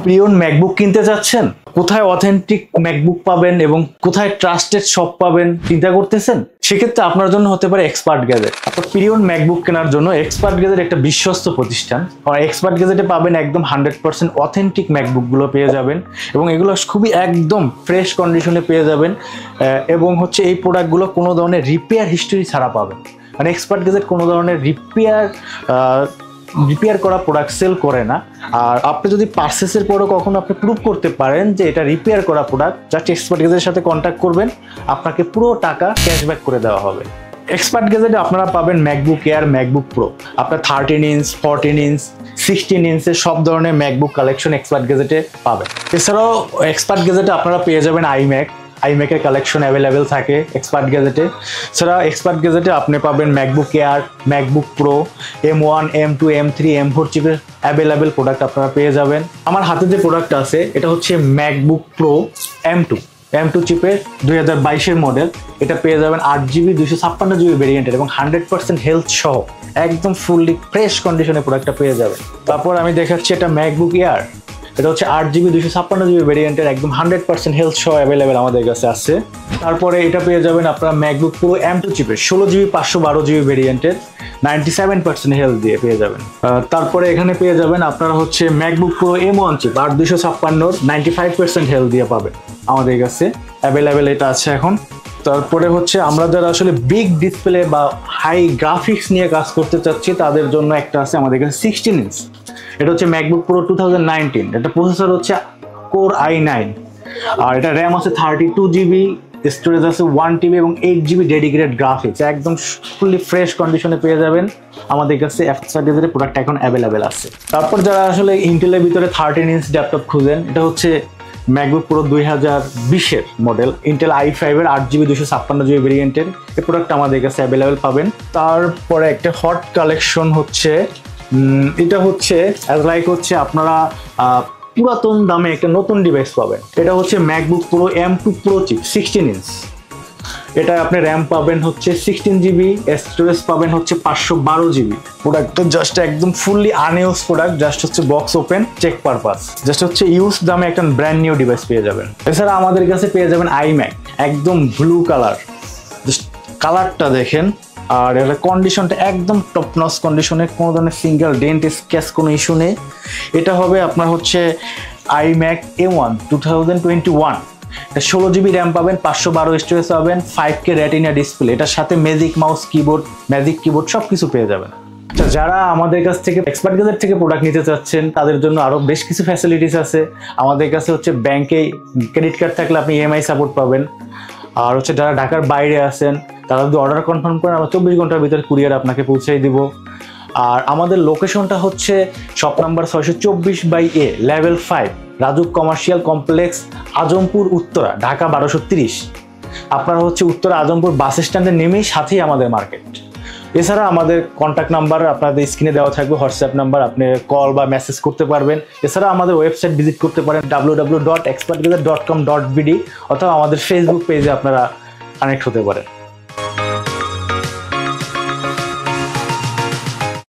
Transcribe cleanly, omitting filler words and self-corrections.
প্রিয়ন MacBook কিনতে যাচ্ছেন, কোথায় অথেন্টিক ম্যাকবুক পাবেন এবং কোথায় ট্রাস্টেড শপ পাবেন চিন্তা করতেছেন? সেক্ষেত্রে আপনার জন্য হতে পারে এক্সপার্ট গ্যাজেট। আপনার প্রিয়ন ম্যাকবুক কেনার জন্য এক্সপার্ট গ্যাজেট একটা বিশ্বস্ত প্রতিষ্ঠান। আর এক্সপার্ট গ্যাজেটে পাবেন একদম 100% অথেন্টিক ম্যাকবুকগুলো পেয়ে যাবেন এবং এগুলো খুবই একদম ফ্রেশ কন্ডিশনে পেয়ে যাবেন এবং হচ্ছে এই প্রোডাক্টগুলো কোনো ধরনের রিপেয়ার হিস্টরি ছাড়া পাবেন। মানে এক্সপার্ট গ্যাজেট কোনো ধরনের রিপেয়ার করা প্রোডাক্ট সেল করে না। আর আপনি যদি পারচেসের পরেও কখনো আপনি প্রুভ করতে পারেন যে এটা রিপেয়ার করা প্রোডাক্ট, জাস্ট এক্সপার্ট গ্যাজেটের সাথে কন্ট্যাক্ট করবেন, আপনাকে পুরো টাকা ক্যাশব্যাক করে দেওয়া হবে। এক্সপার্ট গ্যাজেটে আপনারা পাবেন ম্যাকবুক এয়ার, ম্যাকবুক প্রো, আপনার 13 ইঞ্চ, 14 ইঞ্চ, 16 ইঞ্চের সব ধরনের ম্যাকবুক কালেকশন এক্সপার্ট গ্যাজেটে পাবেন। এছাড়াও এক্সপার্ট গ্যাজেটে আপনারা পেয়ে যাবেন আইম্যাকের কালেকশন অ্যাভেলেবেল থাকে এক্সপার্ট গ্যাজেটে। ছাড়া এক্সপার্ট গ্যাজেটে আপনি পাবেন MacBook air, MacBook pro, M1, M2, M3, M4 চিপের অ্যাভেলেবেল প্রোডাক্ট আপনারা পেয়ে যাবেন। আমার হাতে যে প্রোডাক্ট আছে এটা হচ্ছে ম্যাকবুক প্রো M2 চিপের 2022-এর মডেল। এটা পেয়ে যাবেন 8GB 256GB ভেরিয়েন্টের এবং 100% হেলথ সহ একদম ফুললি ফ্রেশ কন্ডিশনে প্রোডাক্টটা পেয়ে যাবেন। তারপর আমি দেখাচ্ছি এটা ম্যাকবুক এয়ার। এটা হচ্ছে 8GB 256GB ভেরিয়েন্টের একদম 100% হেলথ সহ অ্যাভেলেবেল আমাদের কাছে আছে। তারপরে এটা পেয়ে যাবেন আপনারা ম্যাকবুক প্রো M2 চিপের 16GB 512GB ভেরিয়েন্টের 97% হেলথ দিয়ে পেয়ে যাবেন। তারপরে এখানে পেয়ে যাবেন আপনারা হচ্ছে MacBook pro M1 chip 8256 95% health দিয়ে পাবেন আমাদের কাছে অ্যাভেলেবেল, এটা আছে এখন। তারপরে হচ্ছে আমরা যারা আসলে বিগ ডিসপ্লে বা হাই গ্রাফিক্স নিয়ে কাজ করতে চাচ্ছি তাদের জন্য একটা আছে আমাদের কাছে 16 ইঞ্চ। এটা হচ্ছে ম্যাকবুক প্রো 2019। এটা প্রসেসর হচ্ছে কোর i9 আর এটা র্যাম আছে 32GB, স্টোরেজ আছে 1TB এবং 8GB ডেডিকেটেড গ্রাফিক্স। একদম ফুললি ফ্রেশ কন্ডিশনে পেয়ে যাবেন আমাদের কাছে এক্সপার্ট গ্যাজেটের প্রোডাক্ট এখন অ্যাভেলেবেল আছে। তারপর যারা আসলে ইন্টেলের ভিতরে 13 ইঞ্চ ল্যাপটপ খুঁজেন, এটা হচ্ছে ম্যাকবুক প্রো 2020-এর মডেল, ইন্টেল i5 এর 8GB 256GB ভেরিয়েন্টের এই প্রোডাক্ট আমাদের কাছে অ্যাভেলেবেল পাবেন। তারপরে একটা হট কালেকশন হচ্ছে এটা হচ্ছে হচ্ছে আপনারা পুরাতন দামে একটা নতুন ডিভাইস পাবেন। এটা হচ্ছে MacBook Pro M2 Pro chip 16 inch. এটা আপনি র্যাম পাবেন হচ্ছে 16GB, স্টোরেজ পাবেন হচ্ছে 512GB। প্রোডাক্টটা জাস্ট একদম ফুললি আনইউজ প্রোডাক্ট, জাস্ট হচ্ছে box open check purpose, just হচ্ছে ইউজ দামে একটা ব্র্যান্ড নিউ ডিভাইস পেয়ে যাবেন। এছাড়া আমাদের কাছে পেয়ে যাবেন iMac একদম ব্লু কালার, জাস্ট কালারটা দেখেন। আর এর কন্ডিশনটা একদম টপ নচ কন্ডিশনে, কোনো ধরনের সিঙ্গেল ডেন্ট স্ক্র্যাচ কোনো ইস্যু নেই। এটা হবে আপনার হচ্ছে iMac M1 2021। এটা 16GB র্যাম পাবেন, 512 স্টোরেজ পাবেন, 5K রেটিনা ডিসপ্লে, এটার সাথে ম্যাজিক মাউস, ম্যাজিক কিবোর্ড সব কিছু পেয়ে যাবেন। আচ্ছা, যারা আমাদের কাছ থেকে এক্সপার্ট গ্যাজেট থেকে প্রোডাক্ট নিতে চাচ্ছেন তাদের জন্য আরও বেশ কিছু ফ্যাসিলিটিস আছে। আমাদের কাছে হচ্ছে ব্যাংকে ক্রেডিট কার্ড থাকলে আপনি EMI সাপোর্ট পাবেন। আর হচ্ছে যারা ঢাকার বাইরে আছেন তারা যদি অর্ডার কনফার্ম করেন আমরা 24 ঘন্টার ভিতরে কুরিয়ার আপনাকে পৌঁছে দিব। আর আমাদের লোকেশনটা হচ্ছে shop number 624/A level 5 RAJUK commercial complex, Azampur Uttara, Dhaka 1230। আপনারা হচ্ছে উত্তরা আজমপুর বাস স্ট্যান্ডে নেমেই সাথেই আমাদের মার্কেট। এছাড়া আমাদের কন্ট্যাক্ট নাম্বার আপনাদের স্ক্রিনে দেওয়া থাকবে, হোয়াটসঅ্যাপ নাম্বার, আপনি কল বা মেসেজ করতে পারবেন। এছাড়া আমাদের ওয়েবসাইট ভিজিট করতে পারেন www.expertgadget.com.bd অথবা আমাদের ফেসবুক পেজে আপনারা কানেক্ট হতে পারেন।